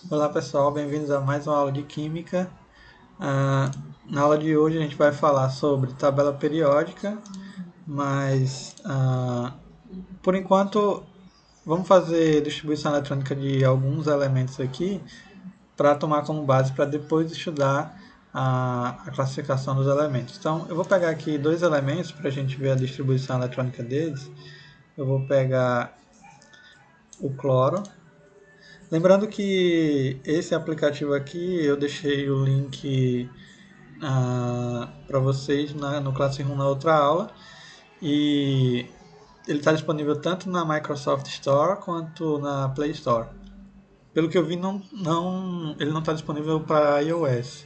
Olá pessoal, bem-vindos a mais uma aula de Química. Na aula de hoje a gente vai falar sobre tabela periódica, mas por enquanto vamos fazer distribuição eletrônica de alguns elementos aqui para tomar como base para depois estudar a classificação dos elementos. Então eu vou pegar aqui dois elementos para a gente ver a distribuição eletrônica deles. Eu vou pegar o cloro. Lembrando que esse aplicativo aqui eu deixei o link para vocês no Classroom na outra aula e ele está disponível tanto na Microsoft Store quanto na Play Store. Pelo que eu vi, ele não está disponível para iOS,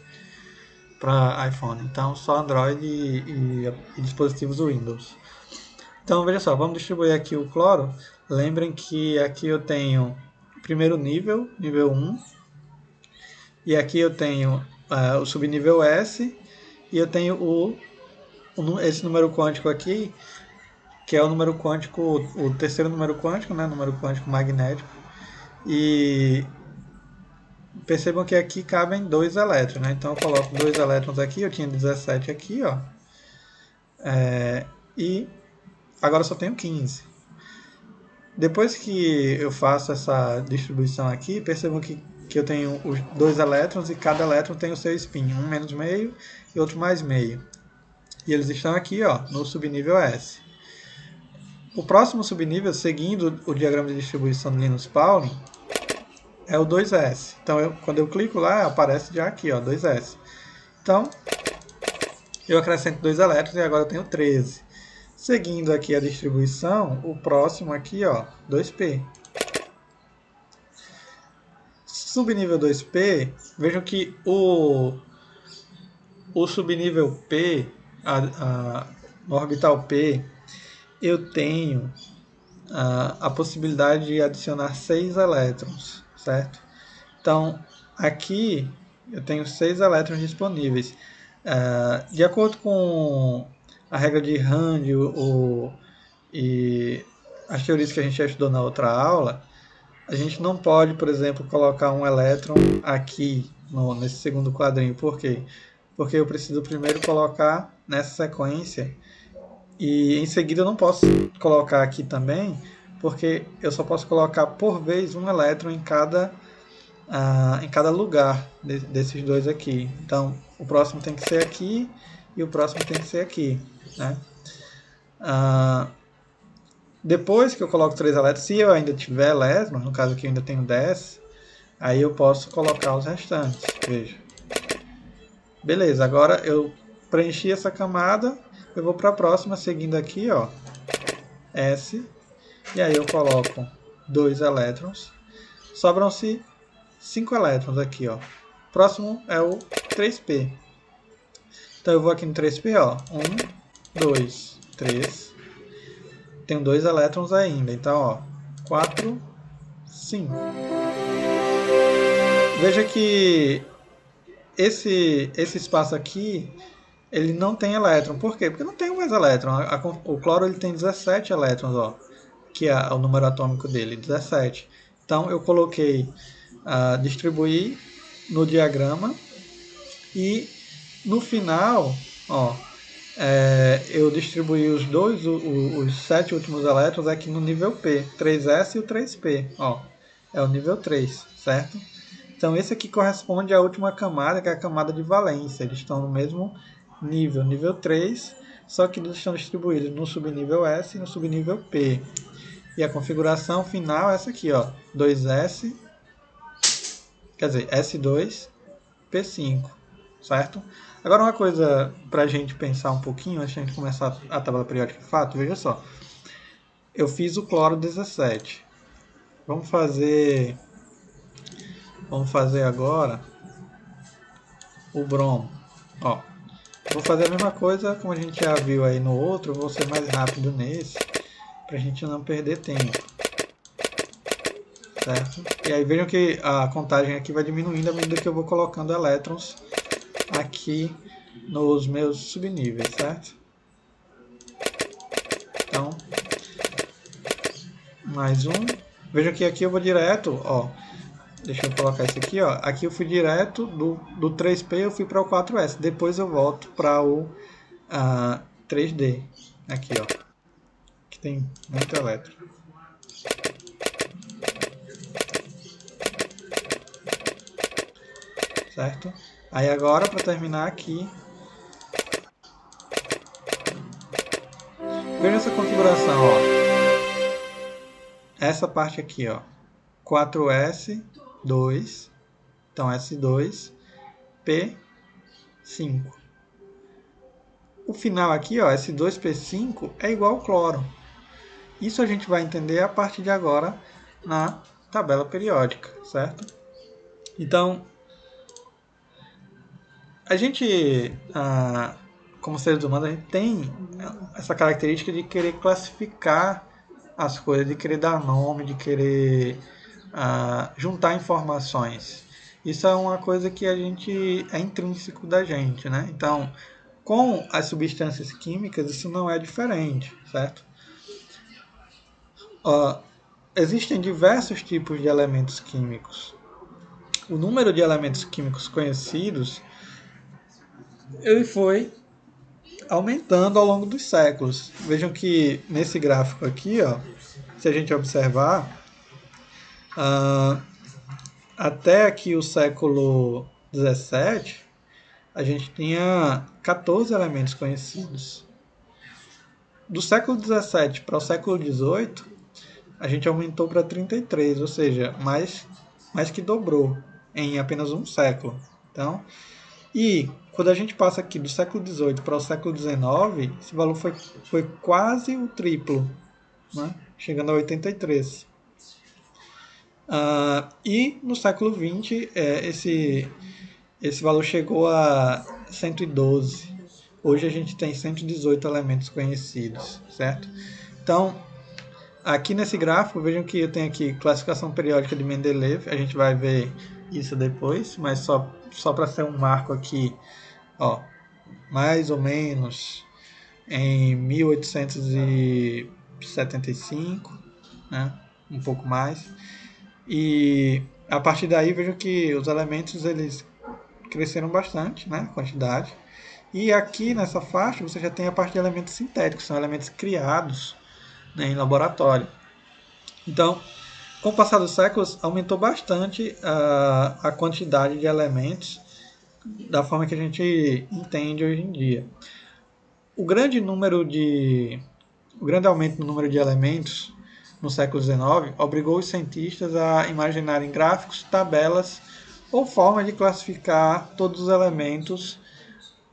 para iPhone, então só Android e dispositivos Windows. Então veja só, vamos distribuir aqui o cloro. Lembrem que aqui eu tenho o primeiro nível, nível 1, e aqui eu tenho o subnível S, e eu tenho esse número quântico aqui, que é o número quântico, o terceiro número quântico, né, número quântico magnético. E percebam que aqui cabem dois elétrons, né? Então eu coloco dois elétrons aqui, eu tinha 17 aqui, ó. E agora eu só tenho 15. Depois que eu faço essa distribuição aqui, percebam que eu tenho os dois elétrons e cada elétron tem o seu spin, um menos meio e outro mais meio. E eles estão aqui, ó, no subnível S. O próximo subnível, seguindo o diagrama de distribuição de Linus Pauling, é o 2S. Então, quando eu clico lá, aparece já aqui, ó, 2S. Então, eu acrescento dois elétrons e agora eu tenho 13. Seguindo aqui a distribuição, o próximo aqui, ó, 2P. Subnível 2P, vejam que o subnível P, no orbital P, eu tenho a possibilidade de adicionar 6 elétrons, certo? Então, aqui eu tenho 6 elétrons disponíveis. De acordo com a regra de Rand e as teorias que a gente já estudou na outra aula, a gente não pode, por exemplo, colocar um elétron aqui nesse segundo quadrinho. Por quê? Porque eu preciso primeiro colocar nessa sequência e em seguida eu não posso colocar aqui também, porque eu só posso colocar por vez um elétron em cada lugar desses dois aqui. Então, o próximo tem que ser aqui e o próximo tem que ser aqui, né? Depois que eu coloco 3 elétrons, se eu ainda tiver elétrons, no caso aqui eu ainda tenho 10, aí eu posso colocar os restantes. Veja. Beleza, agora eu preenchi essa camada, eu vou para a próxima, seguindo aqui, ó, S, e aí eu coloco 2 elétrons. Sobram-se 5 elétrons aqui, ó. Próximo é o 3P. Então eu vou aqui no 3P, ó. 1, 2, 3. Tenho 2 elétrons ainda. Então, ó, 4, 5. Veja que esse espaço aqui, ele não tem elétron. Por quê? Porque não tem mais elétron. O cloro ele tem 17 elétrons, ó, que é o número atômico dele, 17. Então eu coloquei, distribuir no diagrama e no final, ó, eu distribuí os 7 últimos elétrons aqui no nível P, 3S e o 3P, ó, é o nível 3, certo? Então esse aqui corresponde à última camada, que é a camada de valência, eles estão no mesmo nível, nível 3, só que eles estão distribuídos no subnível S e no subnível P. E a configuração final é essa aqui, ó, 2S, quer dizer, S2, P5, certo? Agora uma coisa para a gente pensar um pouquinho, antes de a gente começar a tabela periódica de fato, veja só. Eu fiz o cloro 17. Vamos fazer agora o bromo. Ó, vou fazer a mesma coisa como a gente já viu aí no outro, vou ser mais rápido nesse, para a gente não perder tempo. Certo? E aí vejam que a contagem aqui vai diminuindo à medida que eu vou colocando elétrons aqui nos meus subníveis, certo? Então, mais um. Vejam que aqui eu vou direto, ó, Deixa eu colocar isso aqui, ó. Aqui eu fui direto do 3P, eu fui para o 4S. Depois eu volto para o 3D. Aqui, ó. Que tem muito elétron. Certo? Aí agora, para terminar aqui, veja essa configuração, ó. Essa parte aqui, ó. 4S2, então S2, P5. O final aqui, ó, S2P5 é igual ao cloro. Isso a gente vai entender a partir de agora na tabela periódica, certo? Então, a gente, como seres humanos, a gente tem essa característica de querer classificar as coisas, de querer dar nome, de querer juntar informações. Isso é uma coisa que a gente é intrínseco da gente, né? Então, com as substâncias químicas, isso não é diferente, certo? Existem diversos tipos de elementos químicos. O número de elementos químicos conhecidos ele foi aumentando ao longo dos séculos. Vejam que nesse gráfico aqui, ó, se a gente observar, até aqui o século XVII, a gente tinha 14 elementos conhecidos. Do século XVII para o século XVIII, a gente aumentou para 33, ou seja, mais que dobrou em apenas um século. Então, e quando a gente passa aqui do século XVIII para o século XIX, esse valor foi quase o triplo, né? Chegando a 83. E no século XX, esse valor chegou a 112. Hoje a gente tem 118 elementos conhecidos, certo? Então, aqui nesse gráfico, vejam que eu tenho aqui classificação periódica de Mendeleev, a gente vai ver isso depois, mas só para ser um marco aqui, ó, mais ou menos em 1875, né, um pouco mais, e a partir daí vejo que os elementos eles cresceram bastante, né, quantidade, e aqui nessa faixa você já tem a parte de elementos sintéticos, são elementos criados, né, em laboratório. Então, com o passar dos séculos, aumentou bastante a quantidade de elementos da forma que a gente entende hoje em dia. O grande aumento no número de elementos no século XIX obrigou os cientistas a imaginarem gráficos, tabelas ou formas de classificar todos os elementos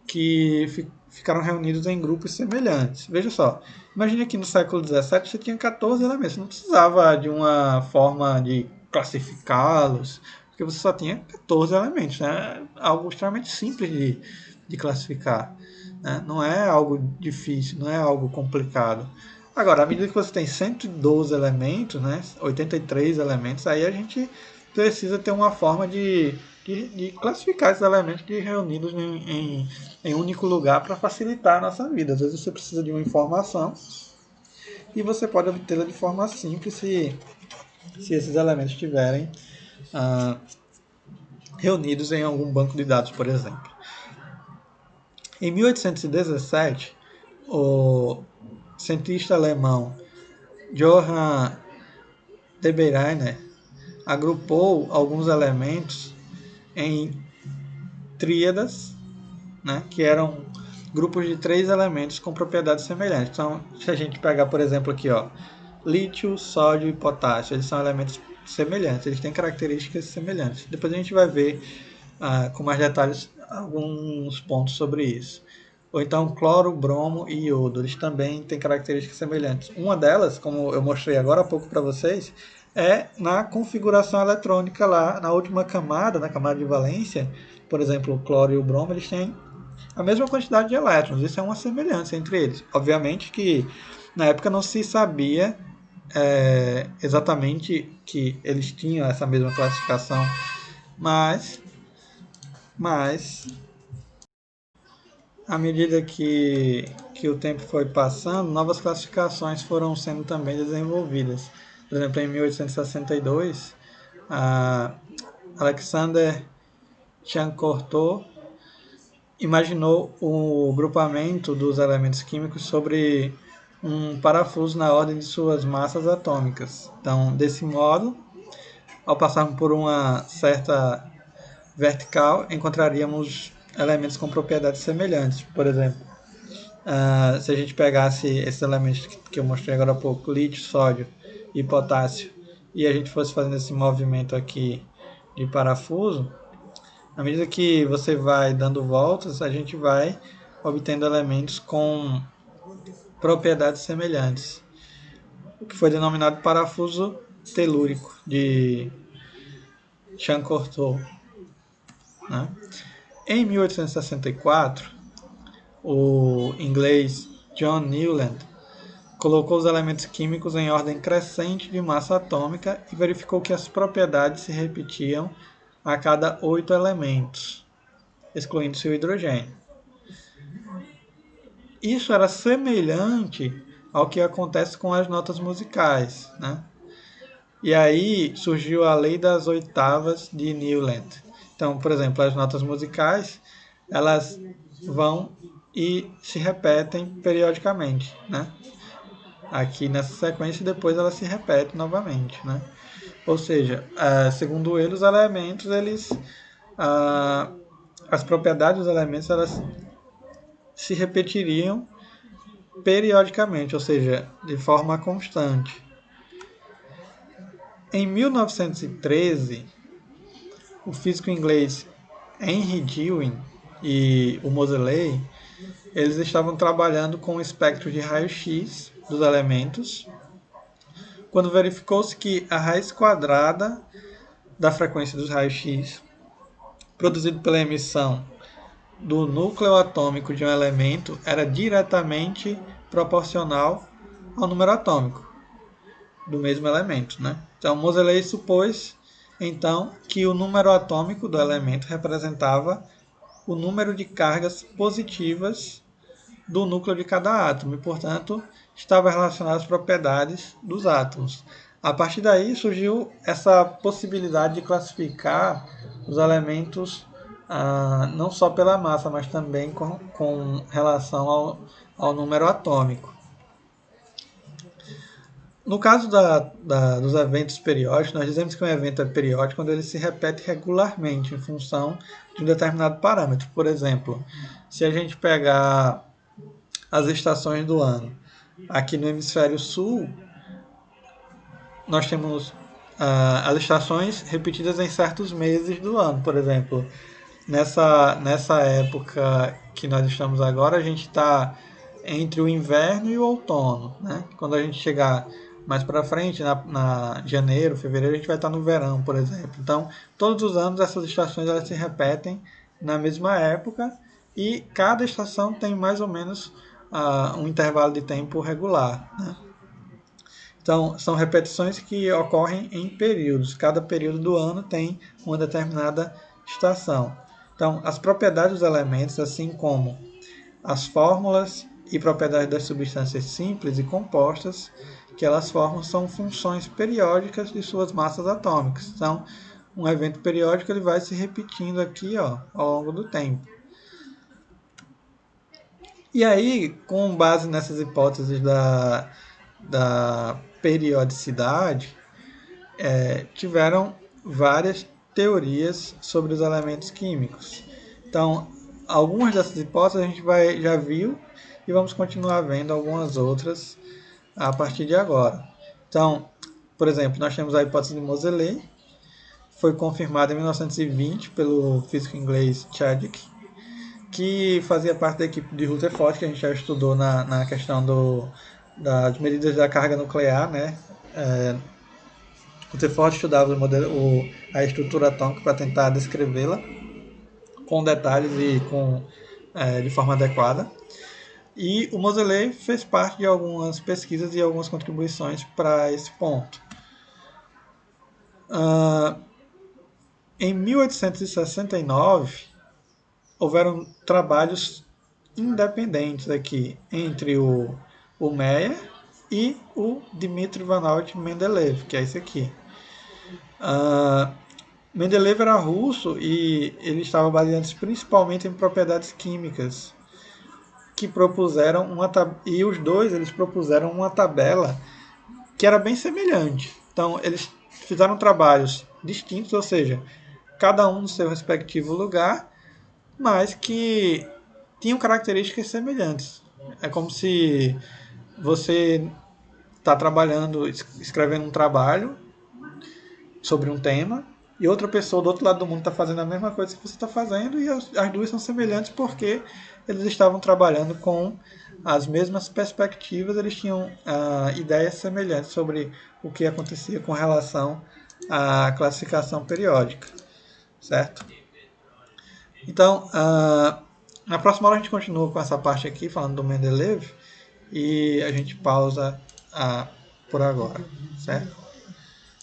que ficaram reunidos em grupos semelhantes. Veja só, imagine que no século XVII você tinha 14 elementos, você não precisava de uma forma de classificá-los, porque você só tinha 14 elementos, né? Algo extremamente simples de classificar, né? Não é algo difícil, não é algo complicado. Agora, à medida que você tem 112 elementos, né, 83 elementos, aí a gente precisa ter uma forma de classificar esses elementos reunidos em um único lugar para facilitar a nossa vida. Às vezes você precisa de uma informação e você pode obtê-la de forma simples se esses elementos estiverem reunidos em algum banco de dados, por exemplo. Em 1817, o cientista alemão Johann Debereiner agrupou alguns elementos em tríadas, né, que eram grupos de 3 elementos com propriedades semelhantes. Então, se a gente pegar, por exemplo, aqui, ó, lítio, sódio e potássio, eles são elementos semelhantes, eles têm características semelhantes. Depois a gente vai ver com mais detalhes alguns pontos sobre isso. Ou então cloro, bromo e iodo, eles também têm características semelhantes. Uma delas, como eu mostrei agora há pouco para vocês, é na configuração eletrônica lá, na última camada, na camada de valência, por exemplo, o cloro e o bromo, eles têm a mesma quantidade de elétrons. Isso é uma semelhança entre eles. Obviamente que na época não se sabia exatamente que eles tinham essa mesma classificação, mas à medida que o tempo foi passando, novas classificações foram sendo também desenvolvidas. Por exemplo, em 1862, Alexander Chiancortot imaginou o grupamento dos elementos químicos sobre um parafuso na ordem de suas massas atômicas. Então, desse modo, ao passarmos por uma certa vertical, encontraríamos elementos com propriedades semelhantes. Por exemplo, se a gente pegasse esses elementos que eu mostrei agora há pouco, lítio, sódio e potássio, e a gente fosse fazendo esse movimento aqui de parafuso, à medida que você vai dando voltas, a gente vai obtendo elementos com propriedades semelhantes, o que foi denominado parafuso telúrico de Chiancortot, né? Em 1864, o inglês John Newland colocou os elementos químicos em ordem crescente de massa atômica e verificou que as propriedades se repetiam a cada 8 elementos, excluindo-se o hidrogênio. Isso era semelhante ao que acontece com as notas musicais, né? E aí surgiu a lei das oitavas de Newland. Então, por exemplo, as notas musicais, elas vão e se repetem periodicamente, né? Aqui nessa sequência, depois ela se repete novamente, né? Ou seja, segundo ele, os elementos, as propriedades dos elementos, elas se repetiriam periodicamente, ou seja, de forma constante. Em 1913, o físico inglês Henry Dewey e o Moseley, eles estavam trabalhando com o espectro de raio-x dos elementos, quando verificou-se que a raiz quadrada da frequência dos raios-x, produzido pela emissão do núcleo atômico de um elemento, era diretamente proporcional ao número atômico do mesmo elemento, né? Então, Moseley supôs, então, que o número atômico do elemento representava o número de cargas positivas do núcleo de cada átomo e, portanto, estava relacionado às propriedades dos átomos. A partir daí surgiu essa possibilidade de classificar os elementos não só pela massa, mas também com relação ao número atômico. No caso dos eventos periódicos, nós dizemos que um evento é periódico quando ele se repete regularmente em função de um determinado parâmetro. Por exemplo, se a gente pegar as estações do ano, aqui no hemisfério sul, nós temos as estações repetidas em certos meses do ano. Por exemplo, nessa época que nós estamos agora, a gente está entre o inverno e o outono, né? Quando a gente chegar mais para frente, na janeiro, fevereiro, a gente vai estar no verão, por exemplo. Então, todos os anos essas estações elas se repetem na mesma época e cada estação tem mais ou menos um intervalo de tempo regular, né? Então, são repetições que ocorrem em períodos. Cada período do ano tem uma determinada estação. Então, as propriedades dos elementos, assim como as fórmulas e propriedades das substâncias simples e compostas que elas formam, são funções periódicas de suas massas atômicas. Então, um evento periódico ele vai se repetindo aqui ao longo do tempo. E aí, com base nessas hipóteses da periodicidade, tiveram várias teorias sobre os elementos químicos. Então, algumas dessas hipóteses a gente já viu e vamos continuar vendo algumas outras a partir de agora. Então, por exemplo, nós temos a hipótese de Moseley, foi confirmada em 1920 pelo físico inglês Chadwick, que fazia parte da equipe de Rutherford, que a gente já estudou na questão das medidas da carga nuclear, né? Rutherford estudava a estrutura atômica para tentar descrevê-la com detalhes e de forma adequada. E o Moseley fez parte de algumas pesquisas e algumas contribuições para esse ponto. Em 1869, houveram trabalhos independentes aqui entre o Meyer e o Dmitri Ivanovich Mendeleev, que é esse aqui. Mendeleev era russo e ele estava baseando principalmente em propriedades químicas que propuseram e os dois eles propuseram uma tabela que era bem semelhante. Então eles fizeram trabalhos distintos, ou seja, cada um no seu respectivo lugar, mas que tinham características semelhantes. É como se você está trabalhando, escrevendo um trabalho sobre um tema e outra pessoa do outro lado do mundo está fazendo a mesma coisa que você está fazendo e as duas são semelhantes porque eles estavam trabalhando com as mesmas perspectivas, eles tinham ideias semelhantes sobre o que acontecia com relação à classificação periódica, certo? Então, na próxima aula a gente continua com essa parte aqui, falando do Mendeleev, e a gente pausa por agora, certo?